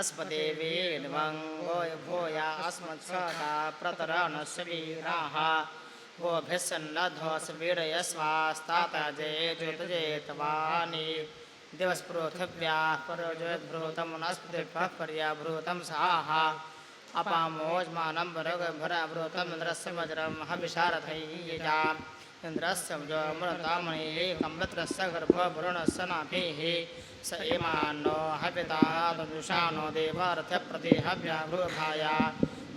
अस्मदेवी निवंगो भूया अस्मत्सदा प्रतरणस्य वीराः गोभिस्सन्नद्धोऽस वीरयस्वास्ताता जयेतवानि दिवस्पृथिव्याः परोजयद्भृतं वनस्पतिभ्यः पर्याभृतं साहा अपामोजमानं भरभराभृतम् इन्द्रस्य वज्रं हविषारथैयजाम् इन्द्रस्य मृतामणिः कम्बत्रस्य गर्भवरुणस्य नाभिः स एमानो हविता तदुषानो देवार्थप्रतिहव्याभृभाय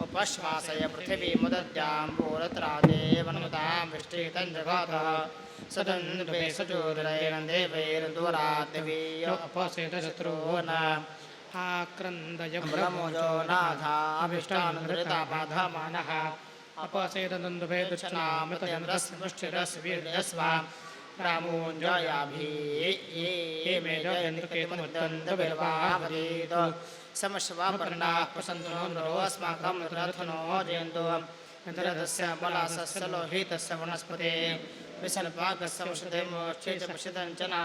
उपश्वासय पृथिवी मुदद्यां पूरत्रादेवनमुतां वृष्टितं जगातः सदन्दुभे सचोदरैर्देवैर्दुरादिवीय अपसेतशत्रून् आक्रन्दय ब्रह्मोजो नाथाभिष्टानुधृता बाधमानः अपसेतदन्दुभे दुच्छनामृतयन्द्रस्य मुष्टिरस्य वीर्यस्व रामोञ्जयाभिः ये मे जयन्द्रकेतुमुद्दन्दभिर्वावरीत समश्वापर्णाः प्रसन्तु नरो अस्माकं रथनो जयन्तु इन्द्रदस्य बलासस्य लोहितस्य वनस्पते विसल्पाकस्य वशते मोक्षे च पश्यतञ्चना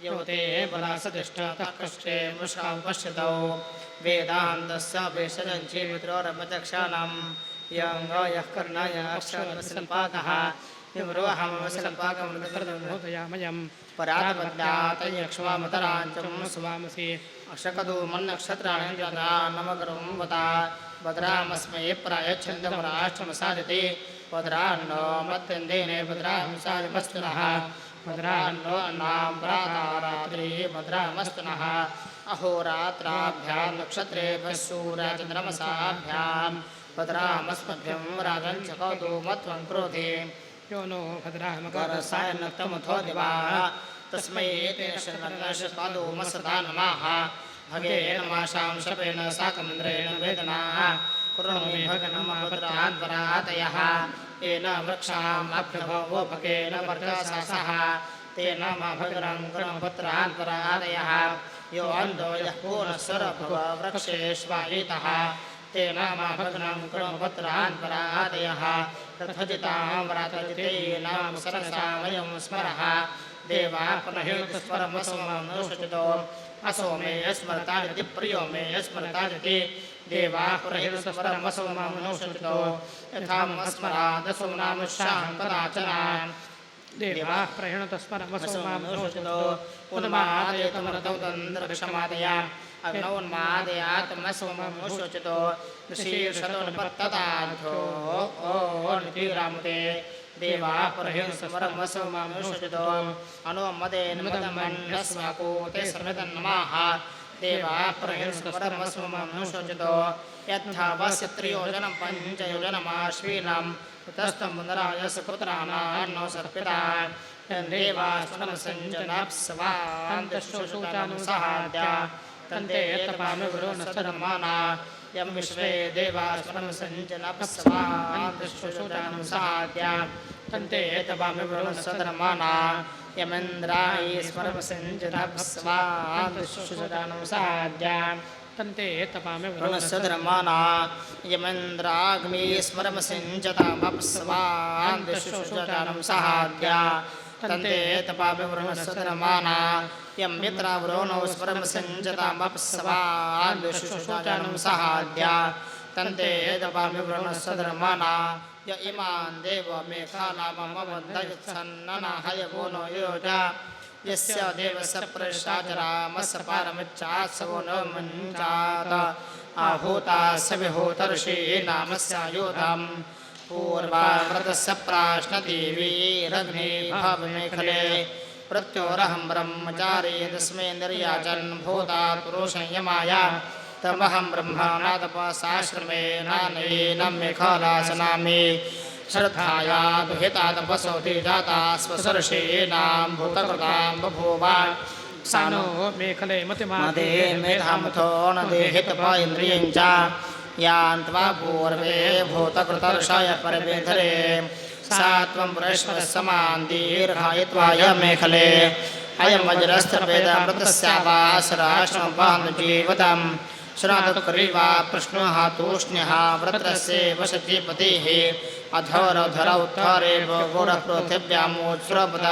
योते बलासतिष्ठतः कष्टे मुष्कां पश्यतौ वेदान्तस्य भेषजञ्चे मित्रोरमचक्षाणं यः कर्णाय अक्षरविसल्पाकः यमरोहमवसल्पाकमृतकृतमहोदयामयं परातपद्यात यक्ष्वामतराञ्चं स्वामसि अक्षकदूमन्नक्षत्राणि यदा नमकरुं वता भद्रामस्मै प्रायच्छन्दमराष्ट्रमसादिति भद्रान्नो मत्यन्देने भद्रांसादिमस्तु नः भद्रान्नो अन्नां प्रातरात्रि भद्रामस्तु नः अहोरात्राभ्यां नक्षत्रेभ्यः सूर्यचन्द्रमसाभ्यां भद्रामस्मभ्यं राजञ्चकौतु मत्वं क्रोधे यो नो भद्रामकरसायनक्तमुथो दिवाः तस्मै तेन शरणशपादो मसदा नमः भगेन माशां शपेन साकमिन्द्रेण वेदनाः कुर्वमे भगनमभद्रान्वरातयः येन वृक्षाम् अभ्यभवो भगेन वर्चसासः तेन मा भद्रं कृणभद्रान्वरादयः यो अन्धो यः पूर्णस्वरभव वृक्षेष्वाहितः तेन मा भद्रं कृणभद्रान्वरादयः तथजितां व्रातजितेन सरसा वयं स्मरः देवा पुनहितस्वरमसोमनुषचितो असो मे स्मरतादिति प्रियो मे स्मरतादिति देवा पुनहितस्वरमसोमनुषचितो यथामस्मरादसो नामुष्यां कदाचन देवा प्रहिणतस्वरमसोमनुषचितो उन्मादयतमरतौ तन्द्रक्षमादय अग्नौन्मादयातमसोमनुषचितो ऋषीर्षतोन्पत्ततार्थो ओ नितिरामुते देवा पुरहिंसमरमसोमनुषचितो अनुमदेन मदमन्नस्वाकोते सर्वतन्नमः देवा पुरहिंसमरमसोमनुषचितो यथा वस्यत्रियोजनं पञ्चयोजनमाश्वीनं तस्थं मुन्दराय सुपुत्राणान्नो सर्पिता देवास्मरसञ्जनाप्सवान्तशुशुचानुसहाद्या तन्ते तपामि गुरुनस्तधर्माना यं विश्वे देवास्मरसञ्जनाप्सवान्तशुशुचानुसहाद्या तन्ते तपामि गुरुनस्तधर्माना यमेन्द्रायि स्मरसञ्जनाप्सवान्तशुशुचानुसहाद्या तन्ते तपामि गुरुनस्तधर्माना यमेन्द्राग्नि स्मरमसञ्जतामप्सवान्तशुशुचानुसहाद्या तन्ते तपामि वरुणस्वधर्माना यं मित्रावरुणौ स्मरमसञ्जतामप्सवान्तशुशुचानुसहाद्या तन्ते तपामि वरुणस्वधर्माना य इमान् देवो मेघानामवन्दयत्सन्ननाहयवो नो योजा यस्य देवस्य प्रशाचरामस्य पारमिच्छात्सवो न मञ्चात आहूतास्य विहूतर्षि नामस्यायुधम् पूर्वाव्रतस्य प्राश्नदेवीरग्ने भावमेखले प्रत्योरहं ब्रह्मचारी तस्मेन्द्रियाचन् भूतात् पुरुषंयमाय तमहं ब्रह्मानादपसाश्रमे नानेन मेखलासनामि श्रद्धाया दुहिता तपसोति जाता स्वसर्षीणां भूतकृतां बभूव सा नो मेखले मतिमादे मेधामथो न देहितप इन्द्रियं च यान्त्वा पूर्वे भूतकृतर्षाय परमेधरे सा त्वं पुरेश्वरसमान् दीर्घायित्वाय मेखले अयं वज्रस्थभेदामृतस्यावासराश्रमपानुजीवतं श्राद्धकरीवा प्रश्नः तूष्ण्यः व्रतस्य वशतीपतिः अधोरधरौ उत्थरे गौरपृथिव्यामोच्छ्रपद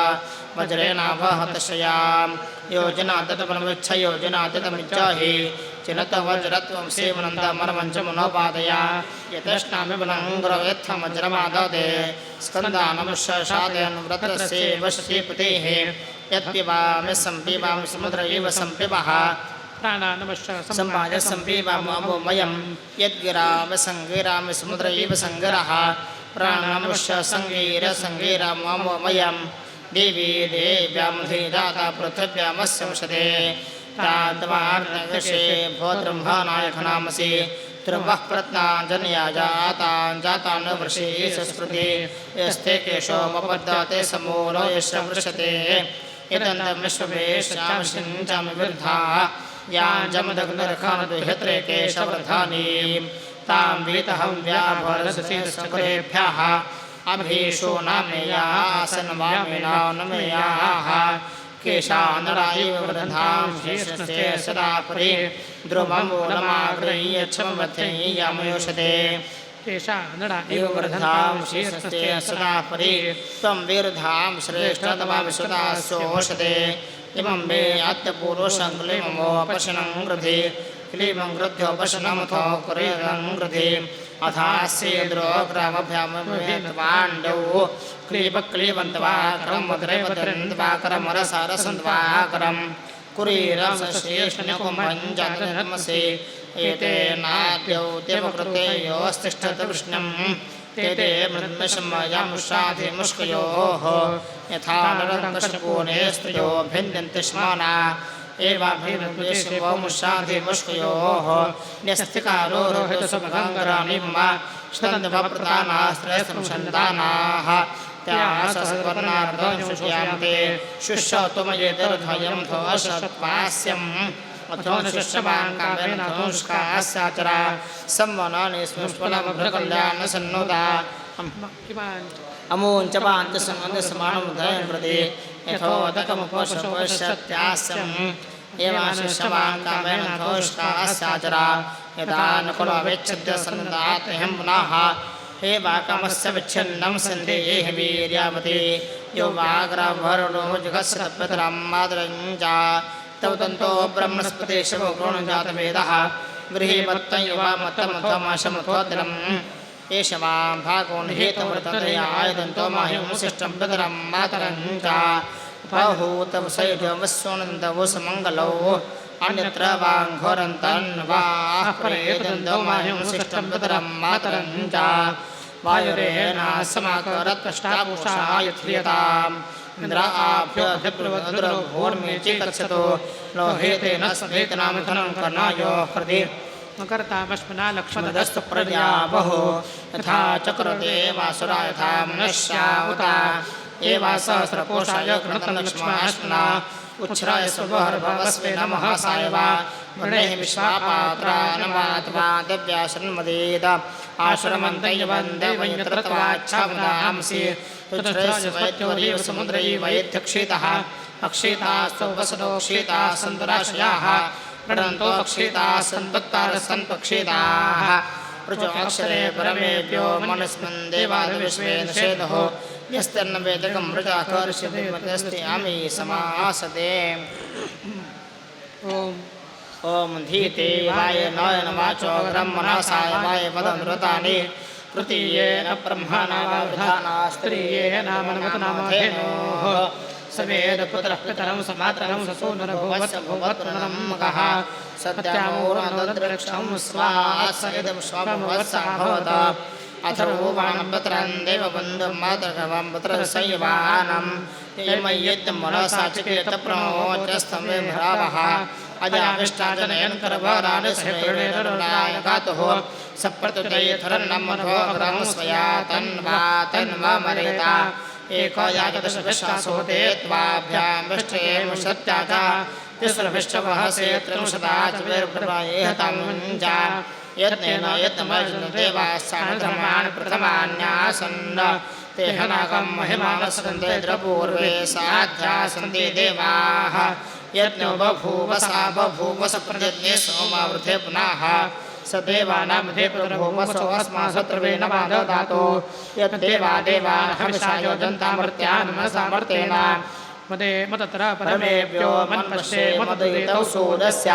वज्रेणावहतशयां योजना ततपनमिच्छ योजना ततमिच्छहि चिनतो वज्रत्वं सेवनन्तमरमञ्चमनोपादय यतष्णामि बलं गुरवेत्थं वज्रमाददे स्कन्दानमुषशादयन् व्रतस्य वश्यपतेः यत्पिबामि सम्पिबामि समुद्र इव सम्पिबः सम्पाद्य सम्पिबामोमयं यद्गिरामि सङ्गिरामि समुद्र इव सङ्गिरः प्राणमुष्य सङ्गीरमोमयं देवी देव्यां धीदाता पृथिव्यामस्य वशते ताद्वार्णविषे भोद्रह्मनायकनामसि त्रिवः प्रत्नाञ्जनया जातान् वृषे संस्कृति यस्ते केशोपपद्यते समूलो यश्च वृषते एतन्तं विश्ववेश्यां सिञ्चामि विरुद्धा यां जमदग्निरखानदुहित्रे केशवर्धानीं तां वीतहं व्याभरसि सकृतेभ्यः अभीषो नामेयासन्वामिनानुमेयाः केशानरायैव वृद्धां शेषस्य सदा परि ध्रुवमूलमागृह्य क्षमवत्ययामयोषते केशानरायैव वृद्धां शेषस्य सदा परि त्वं विरुद्धां श्रेष्ठतमविश्रुतास्योषते इमं मे अत्यपूर्वशं क्लीममोपशनं गृधि क्लीमं गृध्योपशनमथो कुरेदं गृधि अथास्येद्रोग्रामभ्यामभ्याण्डौ क्लीबक्लीबन्तवाकरं मधुरैवधरन्तवाकरमरसारसन्त्वाकरं कुरीरसशेषनिकुम्भञ्जातनमसि एतेनाद्यौ देवकृतेयोस्तिष्ठति वृष्णं ते ते मृन्मशमयामुषाधिमुष्कयोः यथा नरकशपूने स्त्रियो भिन्यन्ति स्माना एवाभिर्वेशवमुषाधिमुष्कयोः न्यस्तिकारो रोहितसुभगङ्गराणि मम ष्टन्दवप्रतानास्त्रयस्तं सन्तानाः त्यासस्वर्णार्धं शुष्यान्ते शुष्यौतमयेतर्धयं धोषत्वास्यम् अथो शुष्यवाङ्कामेन धोष्कास्याचरा संवनानि स्मृष्पलमभृकल्याणसन्नुदा अमूञ्चवान्तसमन्दसमानमुदयं प्रति यथोदकमुपशत्यास्यम् एवाशिष्यवाङ्कामेन धोष्कास्याचरा यदा नकुलवेच्छद्य सन्दात्यहं पुनः हे वाकमस्य विच्छिन्नं सन्देह वीर्यावती यो वाग्रवरुणो जगत्सत्पतरं मातरं च तव तन्तो ब्रह्मस्पति शिवो गुणजातवेदः गृहीमत्तं युवामत्तमथोमाशमथोदरम् एष वां भागो निहितव्रततया आयदन्तो माहिंसिष्टं पितरं मातरं च बहूतवसैजवस्वनन्दवसमङ्गलौ अन्यत्र वाङ्घोरन्तन्वाः प्रेतन्दो माहिंसिष्टं पितरं मातरं च वायुरेण समाकरत्कष्टापुषायथ्रियताम् इन्द्र आभ्योऽधिप्रवद्रुर्भूर्मे चिकत्सतो लोहेतेन स्वेतनामिथनं कर्णायो हृदि कर्तामश्मना लक्ष्मणदस्तु प्रजा बहु यथा चक्रते वासुरा यथा मनुष्या उता एवा सहस्रकोशाय घृतं लक्ष्मणाश्मना उच्छ्राय स्वभर्भवस्वे नमः सायवा वर्णेः विश्वापात्रा नमात्मा दिव्या शन्मदेद आश्रमन्तैवन्देवं यत्र तवाच्छावदांसि तुच्छ्रयस्वैत्योरीव समुद्रैवैत्यक्षितः अक्षितास्तु वसतो क्षिताः सन्तराशयाः प्रणन्तो अक्षिताः सन्तत्तारः सन्पक्षिताः ऋचोऽक्षरे परमेभ्यो मनस्मिन् देवादिविश्वे निषेधः यस्तन्न वेदकं मृजाकर्ष्यतिमतस्त्यामि समासते ॐ धीते वाय नयन वाचो ब्रह्मणासाय वाय पदनृतानि तृतीयेन ब्रह्मणा वावधाना स्त्रियेण नामनमतनामधेनोः सवेदपुत्रः पितरं समातरं ससूनुरभुवस्य भुवत्पुनरं मगः सत्यामूर्णोदृक्षं स्वात्स इदं स्वभुवत्साभवत अथर्ववाणपत्रं देवबन्धुं मातृभवं पुत्रसैवानं यमय्यं मनसा चिकेतप्रणोचस्तं मे भ्रावः अजाविष्टाजनयन् करभराणि सहेणेररुणाय गातुः सप्रतुतैथरन्नं मधोग्रं स्वया तन्वा मरेता एको याजदशविश्वासोते त्वाभ्यां विष्टयेम सत्याजा तिस्रविश्ववहसे त्रिंशदाचवेर्प्रभायेहतं च यत्नेन यत्नमर्जनदेवास्सानधर्माणि प्रथमान्यासन् तेह नागं महिमानसन्ते द्रपूर्वे साध्यासन्ति देवाः यज्ञो बभूव सा बभूव स प्रजज्ञे सोमावृथे पुनः स देवानामधे प्रभूवसो अस्मासत्रवेण बाधदातो यद्देवा देवान् हविषा योजन्तामर्त्यान् मनसामर्तेन मदे मतत्र परमेभ्यो मन्पश्ये मदुदितौ सूर्यस्य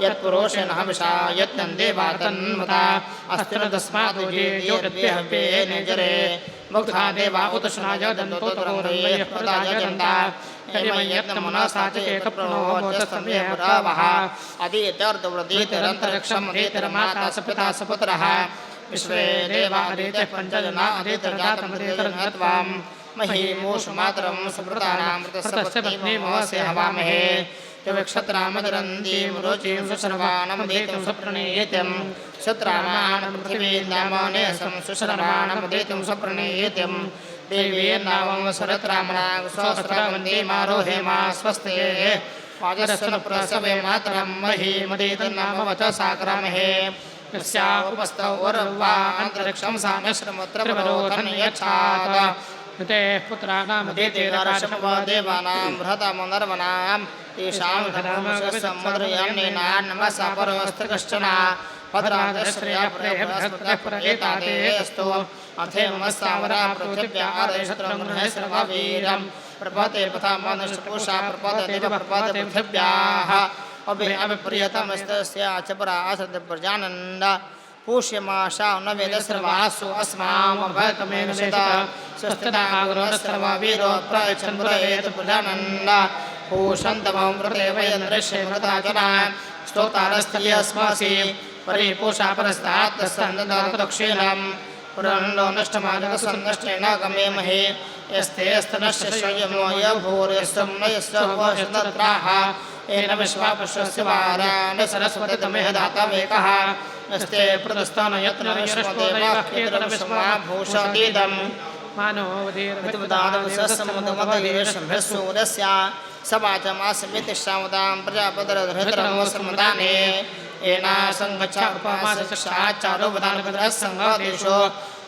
यत्पुरुषेण हविषा यत्नन्देवा तन्मता अस्ति न तस्मात् ज्योतिर्विहव्ये निजरे मुग्धा देवा उतशनाय दन्तो तरोरयः प्रदाय दन्ता यत्नमुनसा च एकप्रणो मोचस्तम्यः पुरावः अदित्यर्धवृदितिरन्तरिक्षम् अदितिर्माता स पिता स पुत्रः विश्वे देवा अदित्यः पञ्चजना अदितिर्जातमदितिर्नत्वाम् महीमूषु मातरं सुभृतानां मृतस्य पत्नीमवसे हवामहे क्षत्रामदरन्दीं रुचिं सुशर्वाणमुदितं सुप्रणीयतिं शत्रामाणं पृथिवीन्दामनेसं सुशर्वाणमुदितं सुप्रणीयतिं देवी नामं शरत्रामणां सहस्रवन्दीमारोहे मा स्वस्ते वाजस्वन प्रसवे मातरं महीमदितन्नाम वचसाक्रामहे यस्या उपस्थौ उर्वा अन्तरिक्षं सा मिश्रमुत्र प्ररोधन यच्छात् ते पुत्राणां देवानां बृहतां नर्वणां तेषां नमसा परमस्त्र कश्चन भद्रादश्रयाप्रयतादेस्तु अथेमस्तावरा पृथिव्या आदेशत्रं प्रपते पथा मनुष्यपूषा प्रपते प्रपते पृथिव्याः अभिप्रियतमस्तस्य च परा असद् प्रजानन्द पूष्यमाशा न वेद सर्वासु अस्मामभयतमेन सदा स्वस्तिदाग्रो सर्वा वीरो प्रयच्छन् प्रयेत प्रजानन्द पूषन्तमं प्रते वयन्द्रश्य मृता जना स्तोतारस्थल्यस्मासि परिपूषा परस्तात् तस्सन्ददातदक्षिणं पुरन्दो नष्टमाजगसन्नष्टेन गमेमहे यस्ते स्तनस्य स्वयमो यभूर्यस्तं न यस्य वशतत्राः येन विश्वापश्यस्य वारान् सरस्वती तमेह दातामेकः नस्ते प्रदस्थान यत्न विश्वदेवाभूषतीदम् मानोदीर्घसमुदमदीर्षभ्यसूरस्य सवाचमासमितिश्रामुदां प्रजापतिर्धृतरमोसमुदाने येना सङ्गच्छा उपासश्चाचारोपदानपदसङ्गदेशो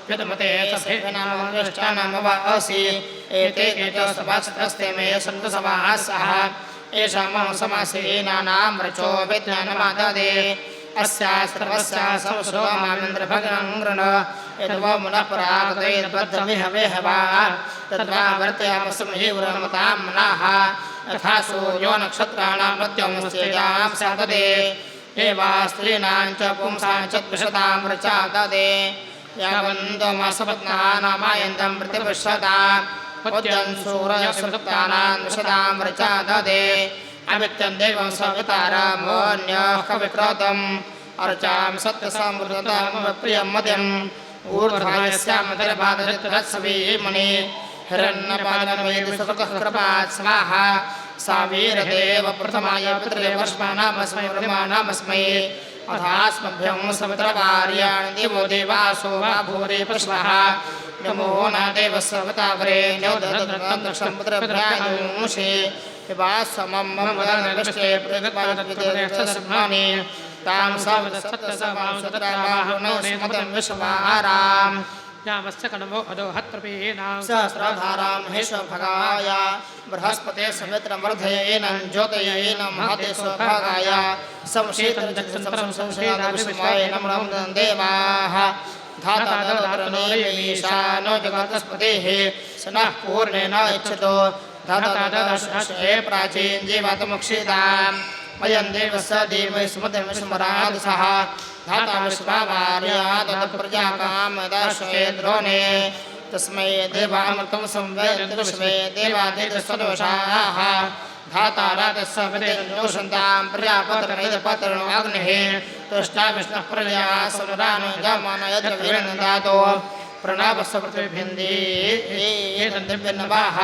यदमते सभेनामनुष्ठानामवासि एते सभासतस्ते मे सन्तु समासः येषां मम समासेनानां रचो विज्ञानमाददे अस्यास्त्रवस्या संसो मामेन्द्रभगनङ्ग्रण यद्वा मुनपरागतैर्बद्धमिहवेहवा तद्वा वर्तयामसमहीव्रमतां मनाः यथा सूर्यो नक्षत्राणां मध्यमस्तेजां साददे एवा स्त्रीणां च पुंसां च द्विषतां रचा ददे यावन्तो मासपत्नानामायन्तं प्रतिपश्यतां उद्यन् सूरयसुप्तानां द्विषतां रचा ददे अमित्यं देवं सवितारामोऽन्यः कविक्रतम् अर्चां सत्यसमृततां प्रियं मद्यम् ऊर्ध्वायस्यामतिर्बाधरितरत्सवीमणि हिरण्यपादनवेदि सुकृतः कृपात् स्वाहा सा वीरदेव प्रथमाय पितृवर्ष्माणामस्मै ब्रह्माणामस्मै अथास्मभ्यं सवितरवार्याणि देवो देवासो वा भूरे पश्वः नमो न देवस्य वतावरे न्योदधन्द्रसम्पुत्रभ्रायुंषे विवासमं मम वदनविष्टे प्रतिपादविदेशस्मानि तां सवसत्तसवां सतराबाहुनस्मतं विश्वारां यामस्य कणवो अदो हत्रपीनां सहस्रधारां हेष्वभगाय बृहस्पते समित्रवर्धयेन ज्योतयेन महते स्वभागाय संशीतरजगत्संसरं संशयाविश्वाय नमो देवाः धाता ददरनेमीशानो जगतस्पतेः सनः पूर्णेन इच्छतो धाता ददर्शे प्राचीन जीवातमुक्षिताम् वयं देवस्य देवै सुमतिर्विस्मरादसः धाता विश्वावार्यात् तत्प्रजाकामदर्शे द्रोणे तस्मै देवामृतं संवेदन्ति विश्वे देवादितस्वदोषाः धाता राजस्य विदेशन्तां प्रजापतिर्वेदपतिर्नो अग्निः तुष्टा विष्णुः प्रजया समुदानो जमानयद्रवीरन्दातो प्रणवस्य पृथ्वीभिन्दी दिव्यन्नवाः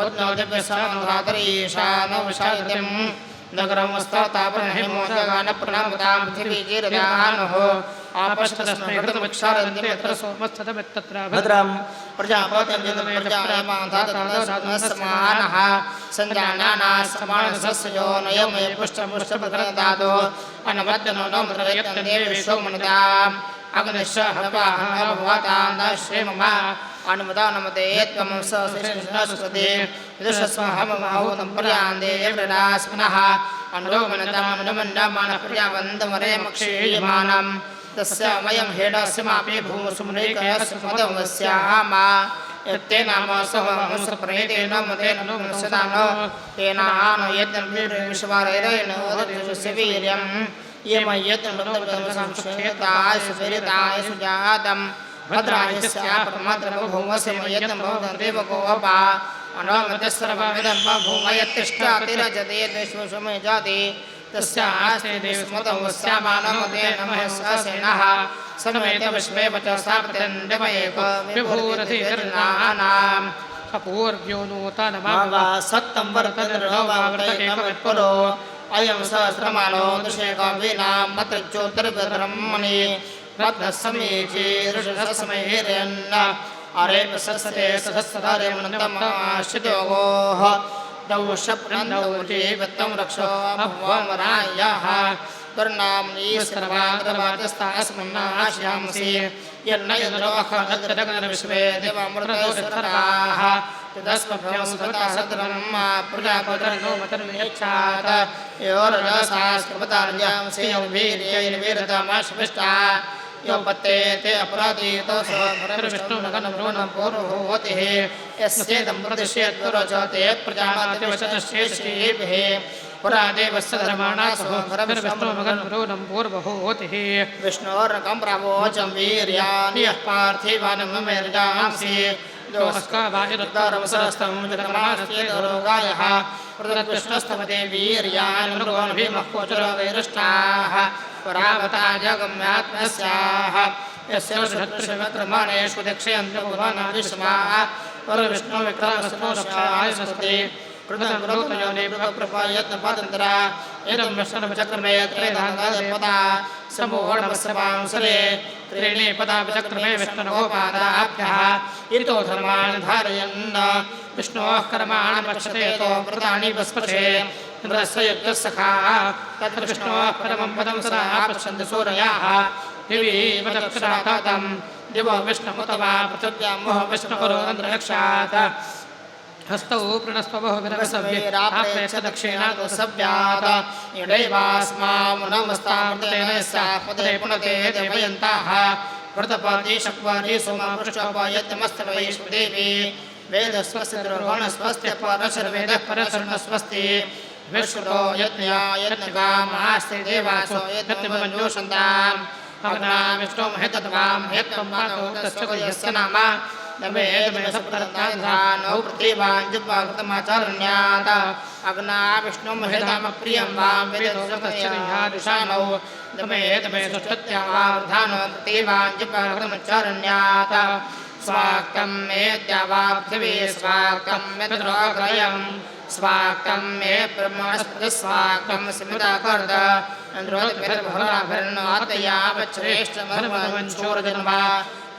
उद्नो दिव्यसमधातरीशानो विशालतिम् नगरमस्तातापनहिमोदगान प्रणमतां पृथिवीजीरदानोः आपश्चतस्मै घृतमिक्षारन्ति यत्र सोमस्तदमित्तत्र भद्रं प्रजापतिर्जनप्रजायमाधातसमानः सञ्जानानासमानसस्यो नयमे पुष्टमुष्टपत्रदातो अनवद्यनो नो मृतयत्तदेवी विश्वमनुदाम् अग्निश्च हवाहवतां दश्रेममा अनुमदानमते त्वं सशिष्णस्वते यदुषस्वहममाहुतं प्रयान्ते एवरास्मनः अनुरोमनतामनुमण्डमानः प्रजावन्तमरे मक्षीयमानम् तस्य वयं हेडस्य मापि भूसुमनेकस्य पदवस्यामा यत्ते नाम सहवंस प्रणीतेन मतेन सदानो तेन आनो यत्न विश्वारेण उदस्य वीर्यं येम यत्न संक्षेताय सुचरिताय सुजातं भद्रायस्य परमात्म भूमस्य यत्न देवगोपा अनोमते सर्वमिदं भूमयतिष्ठतिरजते विश्वसमय जाति तस्यास्ते देवस्मतवस्यामानमतेन महस्सेनः समेत विश्वे च साप्तन्दमयेक विभूरधिर्नानाम् अपूर्व्यो नूतनमावा सत्तं वर्तते अयं सहस्रमानो दशेकवीनां मत्रज्योतिर्ब्रह्मणि रत्नसमीची ऋषसमयेरन्न अरे प्रशस्ते सहस्रारे मनन्तमाश्रितयोगोः दौशप्रन्दौ जीवत्तं रक्षो भवमरायः कर्णाम्नी सर्वाग्रवादस्तास्मन्नाश्यांसि यन्नयन्द्रोऽखनद्रगणविश्वे देवामृतोऽसर्वाः तदस्मभ्यं सदा सदनं प्रजापतिर्नो मतर्मेच्छात् योरजसास्कृपतार्यांसि वीर्यैर्वीरतमश्विष्टा यो पत्ते ते अपराधीतो विष्णुनगनमृणं पूर्वभूतिः यस्येदं प्रतिष्येत्पुरजते प्रजापतिवचनश्चेष्टिभिः पुरा देवस्य धर्माणासो विष्णुमगनमृणं पूर्वभूतिः विष्णोर्नकं प्रावोचं वीर्यानि यः पार्थिवानममेर्जांसि दोस्कावायुरुद्धारवसरस्तं जगन्मानस्येदरोगायः प्रदत्विष्णस्तमते वीर्यानि मृगोन्भीमः कोचरवैरष्टाः परावता जगम्यात्मस्याः यस्य षट्कृमाणेषु दक्षयन्त्रभुवनादिशमाः परविष्णुविक्रमस्तोषाय स्वस्ति कृतयोनिप्रपायत्नपदन्तरा एतं विष्णुचक्रमे त्रेधान्तापदा समूहोणवस्रवांसरे त्रीणि पदापचक्रमे विष्णुनोपादाभ्यः इतो धर्मान् धारयन् विष्णोः कर्माणि पश्यते तो व्रतानि वस्पशे इन्द्रस्य यज्ञसखाः तत्र विष्णोः परमं पदं सदा पश्यन्ति सूरयाः दिवि वदक्षरातं दिवो विष्णुमुतवा पृथिव्यां मोह विष्णुपुरोन्द्रक्षात् हस्तौ प्रणस्व बहुविरसव्येराप्रेक्ष दक्षिणातो सव्यात् यदैवास्मामुनमस्तामृतेन पदे पुनते देवयन्ताः व्रतपादी शक्वादी सोमापृष्टोपायत्यमस्तवैष्णुदेवी वेदस्वस्य द्रोणस्वस्ति परशर्वेदः परशर्णस्वस्ति विश्रुतो यज्ञा यज्ञकामास्ति देवासो यज्ञमञ्जूषन्ताम् अग्ना विष्णुमहितत्वां हेत्वं मातो तस्य यस्य नाम नमेदमे सप्तरत्नाधानौ पृथिवाञ्जुपाकृतमाचारण्यात् अग्ना विष्णुमहितामप्रियं वां वेदोषकस्यादिशानौ नमेदमे षष्ठत्यावार्धानो पृथिवाञ्जुपाकृतमाचारण्यात् स्वाक्तं मेद्यावापृथिवी स्वाक्तं मेद्रोग्रयं स्वाक्तं मे ब्रह्मणस्पति स्वाक्तं स्मृताकर्द इन्द्रोद्भिर्भुवनाभरणातयावच्छ्रेष्ठमर्मवञ्चोरजन्मा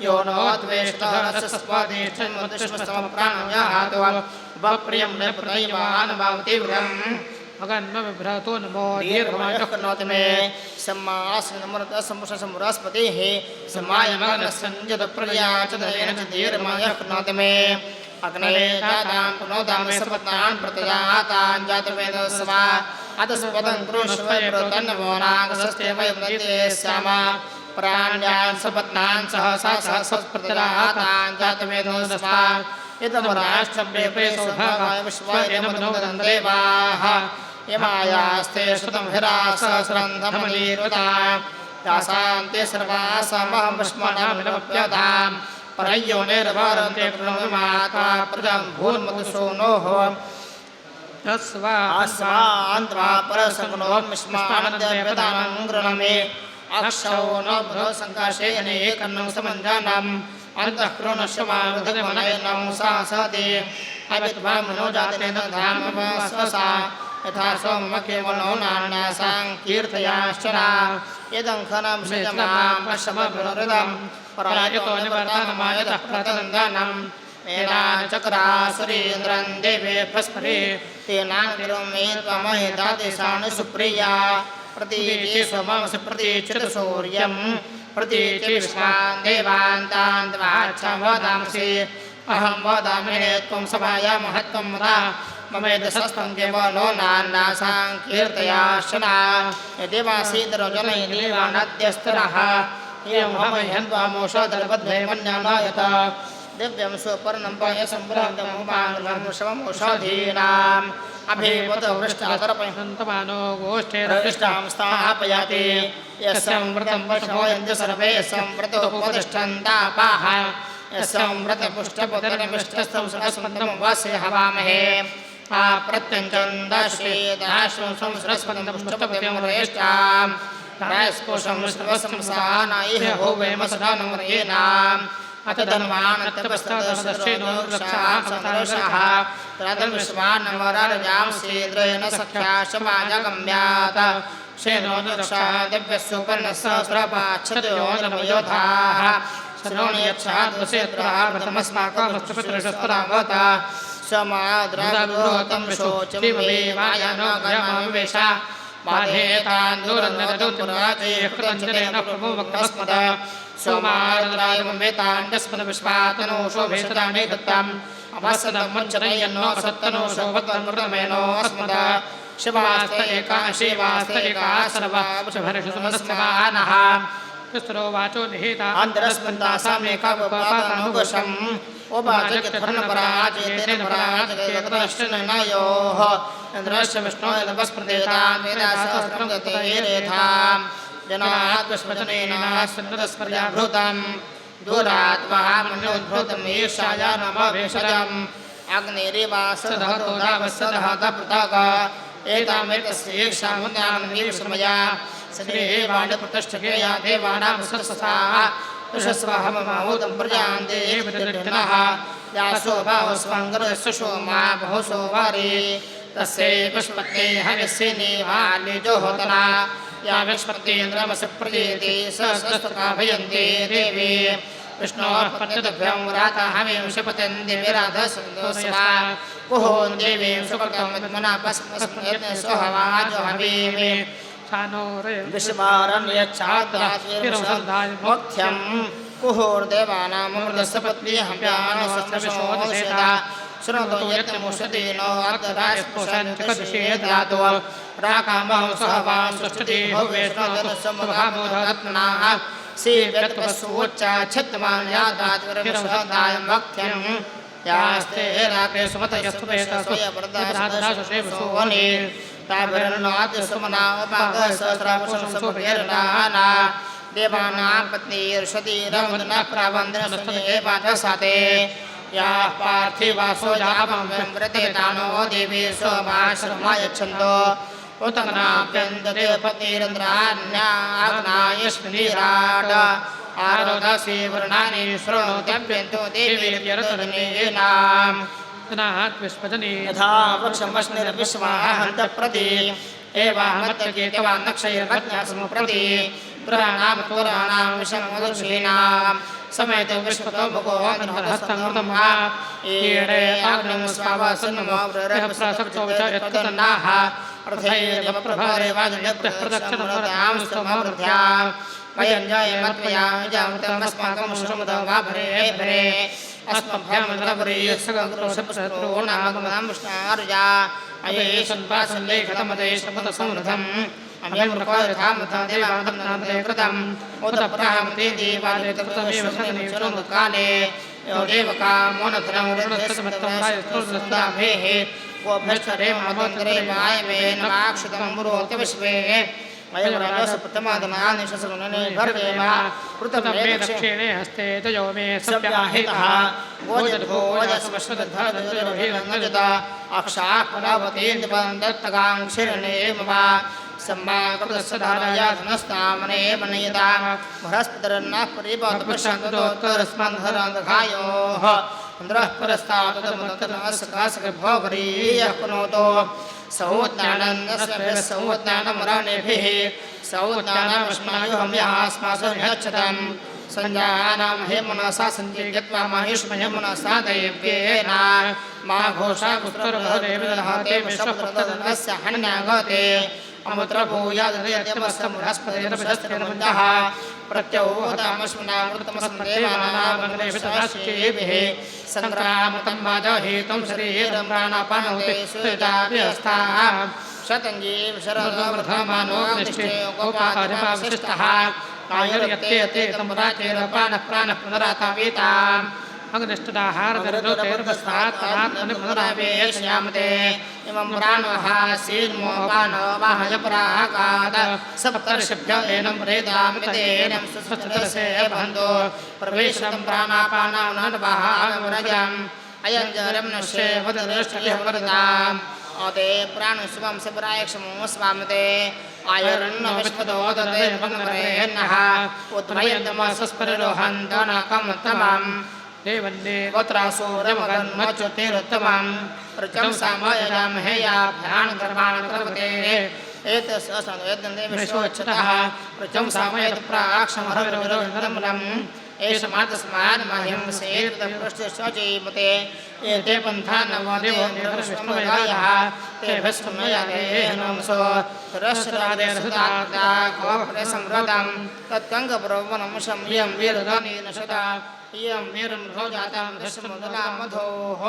यो नो द्वेष्टरसस्वादिष्ठन्मुद्दिष्टस्तमप्राणं वप्रियं नृपतैवान् भावतीव्रम् अगन्मविभ्रातो नमो दीर्घमायुः मे सम्मासनमृतसमुषसमुरास्पतिः समायमगनसञ्जतप्रजया च दयेन च दीर्घमायुः मे अग्नये जातां पुनोदामे सपत्नान् प्रतजातान् जातवेदस्वा अतस्पदं कृष्व प्रोतन्नमो नागसस्ते वयं नते स्याम प्राण्यान् सपत्नान् सहसा सहस्रप्रतजातान् जातवेदस्वा इदं राष्ट्रं प्रेसौभागाय विश्वयमनोदन् देवाः यमायास्ते श्रुतं हिरासहस्रं धमलीरुता दासान्ते सर्वासामहं विस्मनामिनमप्यताम् परयोनिर्वरन्ते प्रणवमात्वा प्रजं भून्मधुसूनोः अस्वान्त्वा परसङ्गनो विस्मानद्यपदानं गृणमे अक्षौ न भ्रसङ्काशेयने कन्नं समञ्जानम् अन्तःक्रोणश्रवामनयनं सासते अविद्वां मनोजातेन धामवस्वसा यथा सोमकेवलो नान्यासां कीर्तयाश्चरा यदं खनं श्रीजमां पश्यमभिहृदं परायतो निवर्तनमायतः प्रतनन्दनं मेनाचक्रासुरीन्द्रं देवे प्रस्फुरे तेनानिरुमे त्वमहितादेशान् सुप्रिया प्रतीचे सोमंसि प्रतीचित सूर्यं प्रतीचे विश्वान् देवान् तान् द्वाच्छं वदांसि अहं वदामि त्वं सभाया महत्त्वं वदा ममेदशस्तं केवलो नान्यासां कीर्तयाश्चना यदेवासीदरजनैर्देवानद्यस्तरः एवं हमयन्त्वामोषधर्वद्वै मन्यानायत दिव्यं सुपर्णं पयसम्भ्रान्तमुपाङ्गमौषधीनाम् अभिवत वृष्टातर्पयन्तमानो गोष्ठेरविष्टां स्थापयाति यस्यं व्रतं पशवयन्ति सर्वे यस्यं व्रतोपतिष्ठन्तापाः यस्यं व्रतपुष्टपुत्रनिविष्टस्थं सरस्वन्तमुपास्य हवामहे प्रत्यञ्चन्दाश्वेदाश्वं सरस्वन्तं पुष्टपतिं रेष्टाम् रायस्पोषं सर्वसंसानायः होवेमसदानं रेनाम् अथ धन्वानन्तपस्तदर्शेनो रक्षाः तदन्विश्वान्नवराजां शीद्रेण सख्या समाजगम्यात् शेनो रक्षा दिव्यसुपर्णसहस्रपाच्छतयो नवयोधाः सर्वोणियच्छाद्वसेत्रावतमस्माकमस्तपुत्रशस्त्रावत समाद्रागुरोतं शोचमिवेवायनोगयमविवेश बाधेतान्दुरन्दरदुराजयः कृतञ्जनेन प्रभुवक्तस्मद सोमाद्रायमवेताण्डस्मदविश्वातनोषो भेषदानि दत्तम् अवसदमञ्चरयन्नो असत्तनोषो वत्तमृतमेनो अस्मद शिवास्त एका शिवास्त एका सर्वावशभर्षसमस्तवानः कृष्णो वाचो निहिता अन्तरस्मन्तासामेकावपातानुगशम् ओबाजकधर्मपराजयतेन पराजयतश्चनयोः इन्द्रस्य विष्णोः नवस्प्रदेतां वेदासहस्रं गतेरेथाम् जनात्मस्मजनेन सन्नतस्पर्याभूतं दूरात्महामन्योद्भूतम् ईर्षाया नमभेषजम् अग्निरिवासदहतो दावसदहतपृथग एतामेतस्य ईर्षामुद्यानवीर्षमया श्रीवाणप्रतिष्ठकेया देवानां सत्ससाः तुषस्वहममाहूतं प्रजां देवदृढनः यासो बाहुस्वङ्गरस्य सोमा बहुसो वारी तस्यै विष्पत्ते हविष्ये नेवालिजोहोतना या विष्पत्तेन्द्रमसि प्रजेति सहस्रस्तकाभयन्ते देवी विष्णोः पत्यतभ्यं राता हवीं शिपतिं दिविराधसन्दोषा कुहों देवीं सुकृतं विद्मनापस्मस्मयत्ने सोहवाजो हवीमि विश्वारण्यच्छाद्रात्विर्मुख्यं कुहोर्देवानामृतस्य पत्नीहम्यानस्वविशोदशेता शृणोतु यत्मुषतीनो अग्रास्पुषन्तिकदिशेदातो राकामहं सहवां सुष्ठुति भवेष्णोदस्समभामोदत्मनाः सीव्यत्वस्वोच्चाच्छत्मान् यादात्विर्मुषदायं भक्त्यं यास्ते राके सुमतयस्तुभेतस्वयवरदाशुषेवसोवने ताभिर्नाद्यसुमनावपाकसहस्रापुषंसुभेर्नाना देवानां पत्नीर्षतीरवदनः प्रावन्दनसुनेवादसाते या पार्थिवासो जापमव्रते तानो देवी सोमाश्रमायच्छन्तो उतनाभ्यन्तरे पत्नीरन्द्रान्याग्नायश्वनीराट आरोदसी वर्णानि शृणोत्यभ्यन्तो देवीर्यरतनेनाम् यथा वृक्षमश्निर्विश्वाहन्तप्रति एवाहमत्यकेतवान्नक्षयर्वज्ञासमुप्रति पुराणां विषमदर्शीनां समेत विश्वतो भुगो हस्तमृतमा ईडे आग्नम स्वावासन्नमो प्रसक्तो विचयत्तन्नाः अर्थैर्यप्रभारे वाजयप्रदक्षिणमृतां स्तमवृद्ध्याम् वयं जयमत्वया जामतमस्माकं श्रमदवाभरे भरे अस्मभ्यामदवरीयसगुरुशत्रो नामगमनां विष्णार्या अये सन्पासल्लेखतमदेशमतसंवृतम् अम्यं प्रकोयथामथा देवादन्नादे कृतम् उतप्रामते देवादेतकृतमेव सन्निचरणकाले यो देवकामो नत्रं ऋणस्तमत्तमायस्तोस्ताभेः गोभ्यश्चरे मामन्तरे वायवे नमाक्षितं मुरोति विश्वे दक्षिणे हस्ते तयो मे सव्याहितः अक्षापरावतीन्दत्तगाङ्क्षिरणे मम सम्माकृतस्य धनस्तामने मनयता बृहस्पतिर्नः परिपातपश्चान्तोत्तरस्मन्धरान्धघायोः इन्द्रः परस्तादुतमतनस्कासकभोगरीयः पुनोतो सौज्ञानन्दस्वभिः सौज्ञानमरणेभिः सौज्ञानमस्मायुहम्यास्मासु निहच्छतम् संजानामहे मनसा सञ्जीयत्वा माहिष्महे मनसा दैव्येन मा घोषा पुत्रर्भदेवदहते विश्वपुत्रदनस्य हण्यागते अमुत्र भूयादयत्यमस्तमुरस्पतिरभिषस्तिरमुञ्जः प्रत्यौतमस्मनामृतमस्मदेवानामग्नेभितदाश्चेभिः सङ्क्रामतं वाजहेतुं शरीरं प्राणापानोते सुताभ्यस्ताः शतञ्जीव शरदवृधमानो निष्ठे गोपाधिपावशिष्टः आयुर्यते यते तमुराचेरपानः प्राणः पुनरातावीताम् अग्निष्टदाहारदरदोतेर्वस्तात् पुनरावेशयामते इमं प्राणः सीन्मोपानो वाहजपराकात् सप्तर्षिभ्यो एनं प्रेदामितेनं सुसुचरसे बन्धो प्रवेशं प्राणापानावनर्वाहामरजम् अयं जरं नश्ये वददृष्टिः वरदाम् अते प्राणुष्वं सपरायक्षमो स्वामते आयुर्न विश्वतो दते भगवरेन्नः उद्वयन्तमसस्परिरोहन्तनकमत्तमम् देवन्ने गोत्रासूरमगन्मच्युतिरुत्तमम् ऋचं सामयजामहेयाभ्यान् कर्माणि कर्मते एतस्संवेदने विश्वोच्चतः ऋचं सामयत् प्राक्षमहरविरोधनमलम् एष मातस्मान् मह्यं सेतपृष्ठश्चीमते एते पन्था नवदेवो निर्विष्णुवेदायः ते भस्मयाते नमसो रसरादेरसुताक्ता कोपरसंवृतं तत्कङ्कप्रवनं संयं वीरदानेन सदा इयं वीरं भोजातां दशमदलां मधोः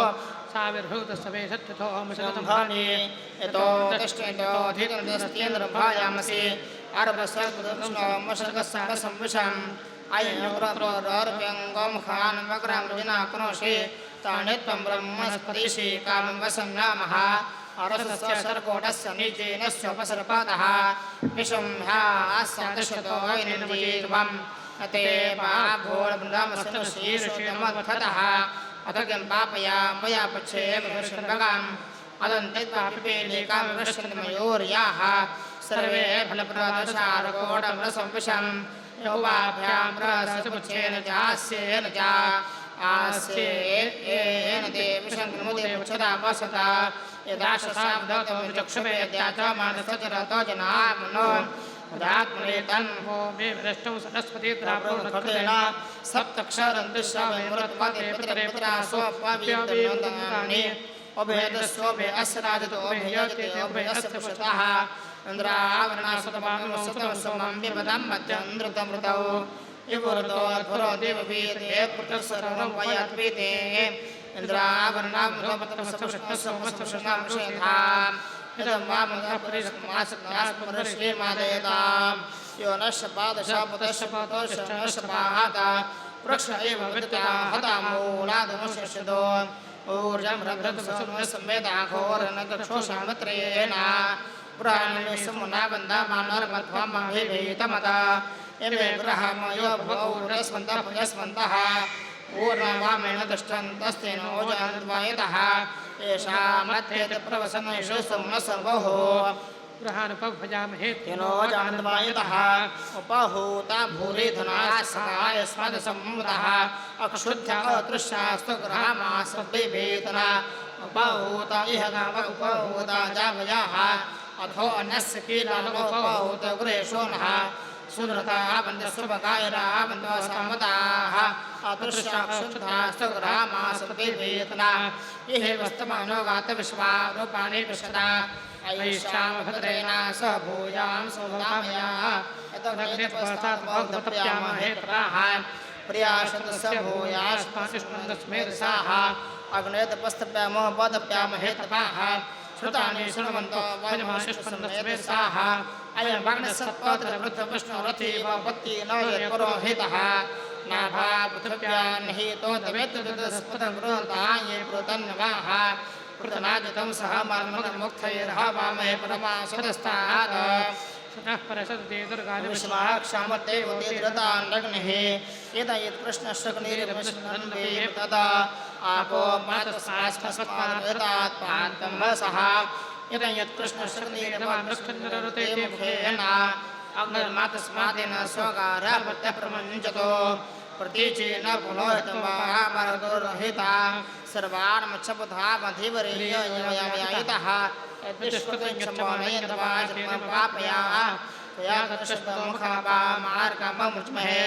साविर्भूतस्तवे सत्यथो मशतम्भानि यतो तिष्ठेतो धीरन्दस्त्येन्द्रं भायामसि आरभसर्गदंष्णमशर्गस्सारसंविषम् अय्यप्रप्रोरर्प्यङ्गं खान् वक्रां विनाकुनोषि ताणित्वं ब्रह्मस्पतिषि कामं वसन्नामः अरसस्य सर्गोटस्य नीचेन स्वपसर्पातः विषं ह्यास्सादशतो वैनिर्वीर्वम् अते पाभोर्बृन्दामस्य शीर्षमत्थतः अथ किं पापया मया पक्षे विभर्षन्वगाम् अदन्तित्वापिपेलिकां विभर्षन्मयोर्याः सर्वे फलप्रदशारकोटं रसंविषम् यौवाभ्यां रसमुच्छेन जास्येन जा आस्येन ते विशङ्कृमुदे उच्चता वसता यदाशसाब्दतो विचक्षुपे यद्याचमानसचरतो जनामनो उदात्मने तन्हो मे विरष्टौ सरस्वती द्रावणकृतेन सप्तक्षरं दृश्यामृतपते पितरे पितरासोपवीतनोदनानि उभयदस्योभे अस्य राजतो उभयजते उभयस्य पुष्टः इन्द्रावरणासतमानसतं सोमं विपदं मध्यन्द्रुतमृतौ इवृतो अध्वरो देववीते पृथक्सरं वयत्वीते इन्द्रावरणामृतपत्रमस्तुष्टस्वमस्तुष्णामशेधाम् इदं वामगापुरिष्मासक्तास्पुरश्रीमादयताम् यो नश्यपादशापुतश्यपातोश्चनश्यपाहाता वृक्ष एव विद्या हतामूलादमुष्यदो ऊर्जं रभ्रतसंवेदाघोरनदक्षोषामत्रेण पुराणेशमुनाबन्धमानर्मध्वमभिभीतमदा इमे ग्रहमयो भवौरस्वन्तः ऊर्णवामेन दृष्टन्तस्तेनो जानद्वयतः येषामध्येते प्रवसनेषु सुम्नसर्वोः ग्रहानुपभजामहे तेनो जानद्वयतः उपहूता भूरिधनासनाय स्मदसंवतः अक्षुद्ध्या अदृश्यास्तु ग्रहमासद्विभेतना उपहूता इह गाव उपहूता जावयाः अथो अन्यस्य कीलालोपहूत गृहेषु नः सुनृता बन्धस्वभगायरा बन्धवसामताः अदृश्याक्षुद्धास्तु ग्रहमासद्विभेतना इह वस्तमानो गातविश्वारूपाणि विशदा ऐषामभद्रेण सह भूयां सौदामया यतोऽग्नित्वसात्मग्धप्यामहे प्राः प्रियाशतस्य भूयास्मातिष्मन्दस्मेधसाः अग्नेतपस्तप्यामो पदप्यामहे तपाः श्रुतानि शृण्वन्तो वयमाशिष्मन्दस्मेधसाः अयं वाग्नसत्पत्रवृद्धविष्णुरथी वपत्ति न यत्पुरोहितः नाभा पृथिव्यान्निहितो तवेत्तदस्पदगृहताये पृतन्नवाः पृतनाजितं सह मर्ममुक्थैर्हवामहे परमासदस्तात् सतः परसदते दुर्गानि विष्माक्षामतेवते धृतान्नग्निः यदयत्कृष्णशग्निर्विष्णन्वे तदा आपो मातस्मास्मस्मात् पान्तम्भसः यदयत्कृष्णशग्निर्वामृक्षन्नरते मुखेन अग्निर्मातस्मादेन स्वगारभत्यप्रमुञ्चतो प्रतीचेन पुनोहितमहामरदुर्हिता सर्वान्मच्छपथामधिवरीययमयायितः यद्विष्कृतञ्चमनयन्तवाजन्मपापयाः त्वया तत्शब्दमुखमार्गममुच्महे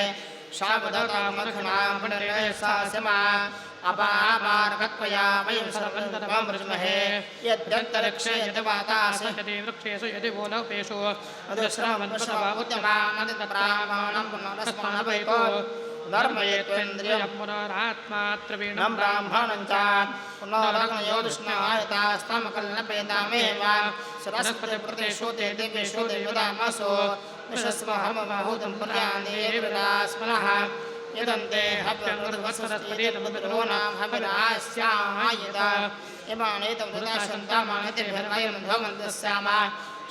शावदतामखनामणिर्यसास्यमा अपामार्गत्वया वयं सर्वन्तरममृज्महे यद्यन्तरिक्षे यद्वातासि यदि वृक्षेषु यदि भूलोपेषु अदुश्रवन्वशवोद्यमानन्दप्रामाणं पुनरस्मणवैको धर्मयेत्वेन्द्रियं पुनरात्मात्रवीणं ब्राह्मणं च पुनरग्नयोधिष्णायतास्तमकल्लपेतामेव सरस्वतीप्रतिषु ते दिव्येषु देवतामसो विश्वस्महमभूतं पर्यादेवदास्मनः यदन्ते हव्यमृतवत्सरस्पतितमृतरोणां हविरास्यामायत इमानेतं ददाशन्तामानतिर्भर्वयं धमन्तस्याम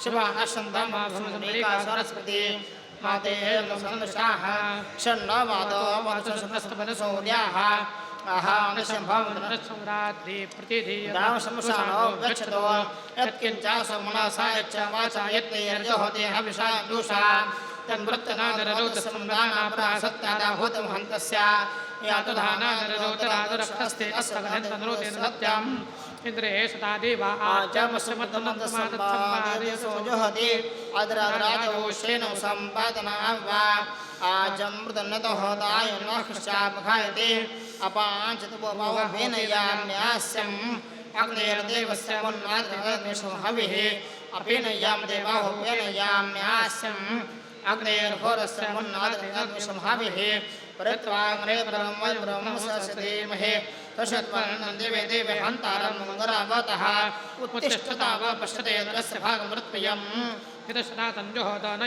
शिवानशन्तामाभूमरिका सरस्वती माते सन्दशाः षण्णवादो वत्सरस्पतिसौर्याः रात्रि प्रतिधीय रामशंसानो गच्छतो यत्किञ्चासो मनसा यच्च वाचा यत्नैर्जहोति हविषा दूषा तन्वृत्तनादररोतसमुदानापरासत्यादाहूतं हन्तस्य यातु धानादररोतरादरक्षस्ते अस्तगनन्तनरोतेन सत्यम् इन्द्रे सदा देवा आजमस्मतमन्तमादत्सम्पादयसो जुहति अद्रादराजवोषेण सम्पादनां वा आजमृतन्नतो होताय नखश्चापघायते अपाञ्चतुभवेन याम्यास्यम् अग्नेर्देवस्य मुन्नाद्रगणेशो हविः अपेन यां देवाहुपेन याम्यास्यम् अग्नेर्घोरस्य मुन्नाद्रगणेशो हविः परित्वाग्ने ब्रह्मसधीमहे तशत्वर्णं देवे देवे हन्तारं मङ्गलावतः उत्तिष्ठता वा पश्यते तस्य भागमृत्प्रियम्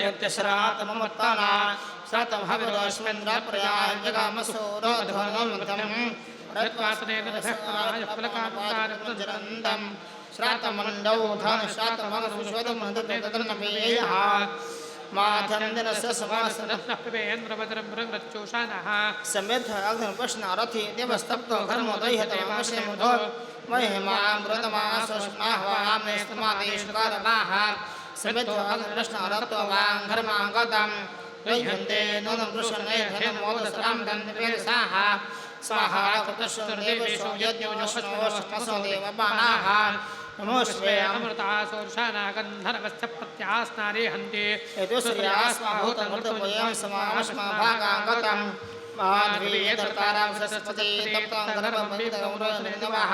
यत्यश्रातममत्ताना श्रातं हविरोऽस्मिन्द्रप्रयाजगामसूरोधनोन्मथम् रत्वासनेन फलकान्तारं श्रातमण्डौ धनश्रातमगनुष्वदमनुदृतनपेयः माथन्दनस्य समासरत्नपेन्द्रवदरमृगच्चोषानः समेध अग्निप्रश्नारथि देवस्तप्तो घर्मोदयहतमाशेमुधो महिमामृतमासुष्णाह्वामेस्तमादेशकारणाः समेध अग्निप्रश्नारत्वाङ्घर्माङ्गतं गह्यन्ते नूनं दृशनेधेनमोदसरां दन्तपेरसाः स्वाहा कृतश्रुदेवेषु यज्ञोजस्वस्वस्वस्वो देवपानाः नमोऽस्वे अमृतासोर्षाना गन्धर्वस्य प्रत्यास्नारे हन्ति यतुश्रियास्माभूतमृतमयं समास्माभागाङ्गतं माध्वीयतर्तारां सरस्वती तप्ताङ्गर्भमृतगौरवः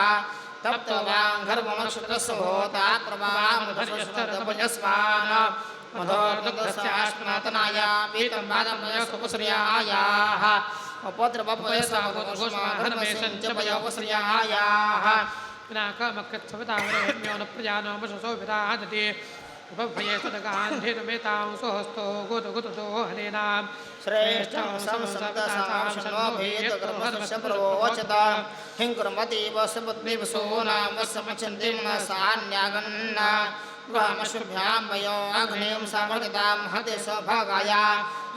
तप्तवाङ्घर्मनक्षत्रस्य होता प्रभामधर्यस्तरतपयस्वान् मधोर्दुग्धस्याश्मनातनाय वीतं बादमयसुकुश्रियायाः अपत्रपयसाधर्मेशञ्चपयोपश्रियायाः विनाकमकृत्सवितावरेम्यो न प्रजानो वशसो विराजति उपभये सदगान्धिरमेतां स्वहस्तो गुतुगुतुतो हनेनां श्रेष्ठं संसप्तसांशनो भेदकर्मस्य प्रवोचत हिङ्कुर्मति वसुपत्नीव सोनां वसमचन्ति मनसान्यागन्न ग्रामशुभ्यां वयो अग्निं समर्पितां हते सौभागाय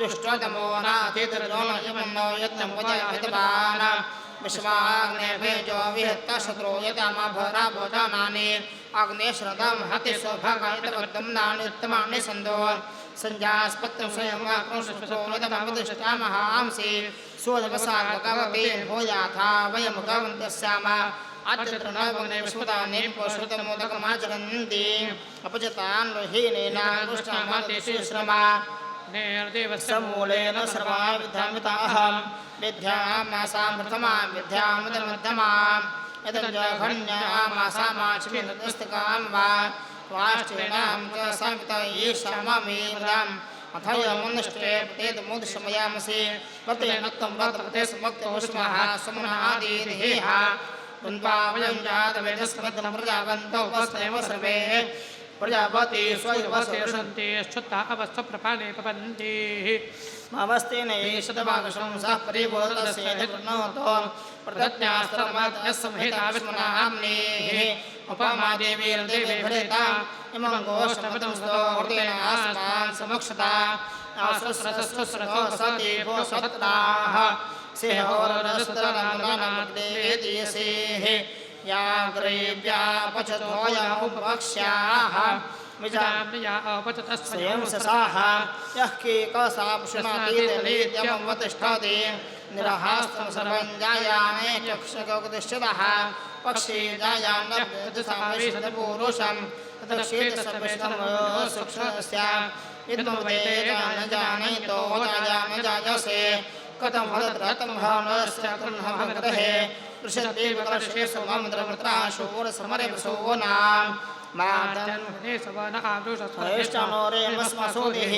दुष्टतमो नातिर्द्रोणयमन्नो यत्नं वजयमितवान् विश्वाग्नेभेजो विहत्ता शत्रो यतामाभरा भोजानानि अग्नेश्रदं हते सौभागायतवद्दं नानित्तमानि सन्दो सञ्जास्पत्यं स्वयं वाक्रोशोदमवदिष्टामहांसि सोदवसागवते भोजाथा वयं गवन्तस्याम अत्यतृणवग्ने विश्वदानि पोषितमोदकमाचरन्ति अपजतान् लोहीनेन दुष्टामातेषु श्रमा समूलेन सर्वा विद्यामिताहं विद्यामासां प्रथमां विद्यामुदमध्यमां यतञ्जघन्यामासामाचिमिन्दस्तकां वा वाष्टेनां च सामिता ईशामामीन्द्रम् अथयमुन्निष्टे पतेदमुदशमयामसि पतेन त्वं व्रतपते समक्तोष्मः सुमनादिर्हेह वयं जातवेदस्मृतं प्रजावन्तौ वस्तेव सर्वे प्रजापति स्वयवसेषन्ति श्रुता अवस्थप्रपाणे पपन्ति ममस्तेन शतभागशंसः परिबोधस्य प्रदज्ञास्तमस्य विष्मनाम्नेः उपमादेवीर्देवीर्भरेता इमं गोष्ठपदं स्तोर्तेन आस्मान् समक्षता आसस्रसस्रसो सति भो सत्राः सेहोरस्तरनामदेदीयसेः याग्रेव्या पचतोया उपवक्ष्याः विजाम्या अपचतः स्वयं ससाः यः केकसापुष्मातीतलीत्यमवतिष्ठति निरहास्तं सर्वं जायामे चक्षुगोपतिष्ठतः पक्षी जायान्नभ्यदसावेशतपूरुषं तदक्षेतसर्वेष्टमयोसुक्षस्य इदमवते न जानयतो जायाम जायसे कथं वदत्रतं भावनस्य कृह्णभग्रहे पृषद्देवकर्षे सुमन्द्रवृत्राशूरसमरे वसोनां मातन्वने सवन आदुषः श्रेष्ठनोरेमस्मसोदिः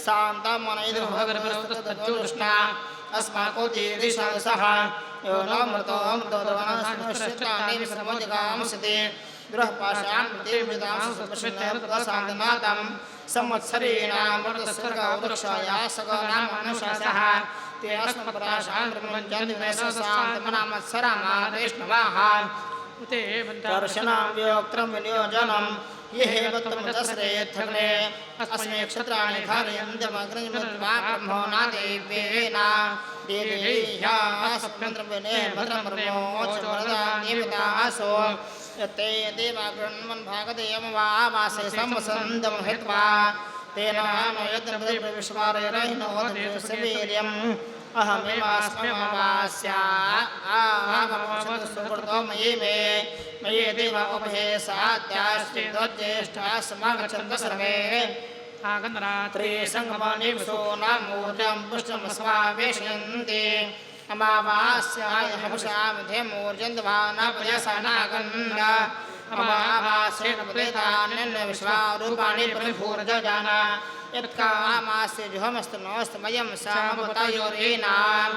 शान्तमनैर्भगर्भस्तज्जुष्णा अस्माकोतिदिशः यो न मृतो मृतो द्रवणश्रेष्ठानि विसमोजगांसति गृहपाशान् प्रतिवृतां सुप्रसन्नप्रशान्तनाथं संवत्सरेणामृतस्वर्गवृक्षाया सगनामनुशासः ते अस्मत्पराशान् प्रपञ्चन्ति वैशशान्तमनामत्सरामा वैष्णवाः दर्शनां व्योक्त्रं विनियोजनं ये हेवत्तमदस्रेत्थग्ने अस्मै क्षत्राणि धारयन्त्यमग्निमत्वा ब्रह्मो नादेव्येन देदेह्या सप्तमन्त्रविने भद्रमर्मोच्चवरदान्येवतासो यत्ते देवागृह्णन् भागदेयमवामासे संवसन्तम् हित्वा तेन नयद्रविश्वारहिनोदवीर्यम् अहमेवास्मवास्या सुकृतो मयि मयि देव उपहेसात्याश्चिद्वज्येष्ठा समागच्छन्त सर्वे आगन्धरात्रे सङ्गमानि सोनामूर्जां पुष्टमस्वावेशयन्ति अमावास्याय हवशामिधे मूर्जन्धवानापयसनागन्ध अमावास्येन प्रदेतान्यन्न विश्वारूपाणि परिभूर्जजान यत्कामास्य जुहमस्तनोस्तमयं सामपतयोरेणां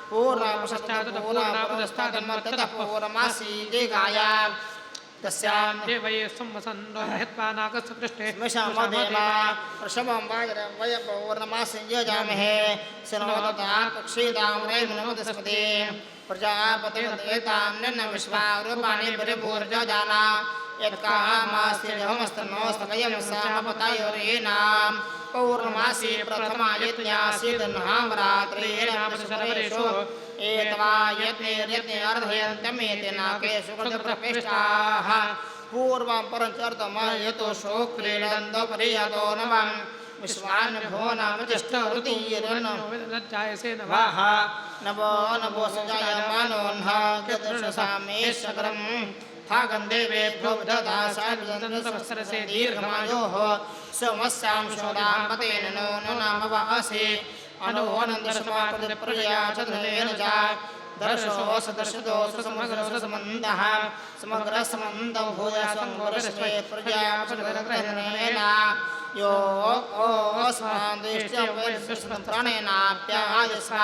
पूर्णपश्चात्पूर्णपदस्तादन्मर्ततः पूर्णमासी दिगाया तस्यां देवये संवसन्तो महित्वा नागस्य पृष्ठे स्मशामदेवा वृषभं वाजरं वयपौर्णमासी यजामहे शृणोदता पक्षीदां रैवनमदस्पति प्रजापतिर्देतान्यन्न विश्वारूपाणि परिभूर्जजाना यत्कामास्य जुहमस्तनोस्तमयं सामपतयोरेणां पौर्णमासी प्रथमा यज्ञासीदन्हामरात्रेणामशर्वेषु एतवा यज्ञे अर्धयन्त्यमेते नाकेषु कृतप्रपेष्टाः पूर्वं परञ्चर्तमयतोषो क्रीडन्तो परियतो नवं विश्वान्भो नाम चष्टवृतीर्नजायसे नवाः नवो नवो सजायमानोऽह्नागदृशसामे शकरं थागन्देवेभ्यो विदधा सार्वजन्तसहस्रसे दीर्घमायोः सोमस्यां शोदां पतेन नो नामवासि अनोऽनन्दशमाकृतिप्रजया चन्द्रेण च दर्शो सदर्शतो समग्रसमन्दः समग्रसमन्दौ भूयसङ्गोरश्वे प्रजापतिर्ग्रहेण यो अस्मान्द्रेष्ट्यप्राणेनाप्यायस्व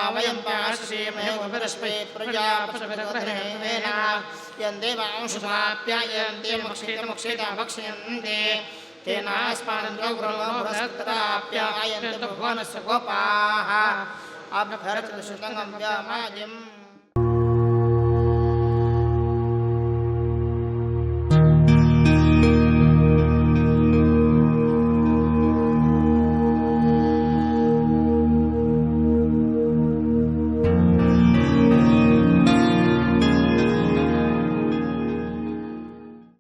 आवयं पाश्रीमहे विरश्वे प्रजापतिर्ग्रहेण यन्देवांशुमाप्यायन्ते मक्षेत भक्ष्यन्ते तेनास्मान्द्रगुरुप्यायन्ते भुवनस्य गोपाः अभ्यर्थदशुतङ्गं व्यामाजिम्